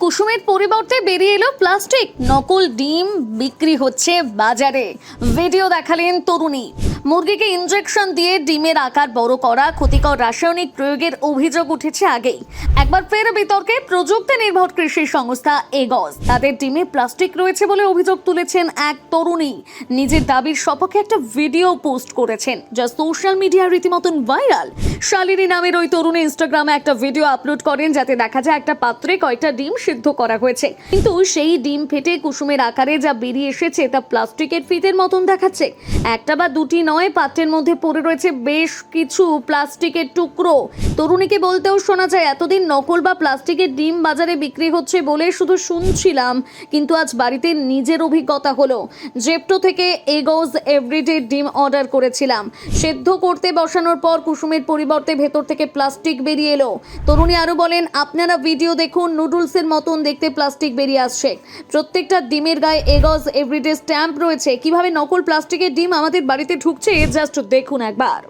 কুসুমের পরিবর্তে বেরিয়ে এলো প্লাস্টিক নকল ডিম বিক্রি হচ্ছে বাজারে। ভিডিও দেখালেন তরুণী। মুরগিকে ইনজেকশন দিয়ে ডিমের আকার বড় করা, ক্ষতিকর রাসায়নিক প্রয়োগের অভিযোগ উঠেছে আগেই। একবার ফের বিতর্কে প্রযুক্তি নির্ভর কৃষি সংস্থা এগজ। তাদের ডিমে প্লাস্টিক রয়েছে বলে অভিযোগ তুলেছেন এক তরুণী। নিজের দাবির সপক্ষে একটা ভিডিও পোস্ট করেছেন, যা সোশ্যাল মিডিয়ায় রীতিমতন ভাইরাল। শালিনী নামের ওই তরুণী ইনস্টাগ্রামে একটা ভিডিও আপলোড করেন, যাতে দেখা যায় একটা পাত্রে কয়টা ডিম সিদ্ধ করা হয়েছে, কিন্তু সেই ডিম ফেটে কুসুমের আকারে যা বেরিয়ে এসেছে তা প্লাস্টিকের ফিতের মতন দেখাচ্ছে। একটা বা দুটি নয়, পাত্রের মধ্যে পড়ে রয়েছে বেশ কিছু প্লাস্টিকের টুকরো। তরুণীকে বলতেও শোনা যায়, এতদিন নকল বা প্লাস্টিকের ডিম বাজারে বিক্রি হচ্ছে বলে শুধু শুনছিলাম, কিন্তু আজ বাড়িতে নিজের অভিজ্ঞতা হলো। জেপ্টো থেকে এগোজ এভরিডে ডিম অর্ডার করেছিলাম। সেদ্ধ করতে বসানোর পর কুসুমের পরিবর্তে ভেতর থেকে প্লাস্টিক বেরিয়ে এলো। তরুণী আরো বলেন, আপনারা ভিডিও দেখুন, নুডলসের মতন দেখতে প্লাস্টিক বেরিয়ে আসছে। প্রত্যেকটা ডিমের গায়ে এগজ এভরিডে স্ট্যাম্প রয়েছে। কিভাবে নকল প্লাস্টিকের ডিম আমাদের বাড়িতে ঢুকছে জাস্ট দেখুন একবার।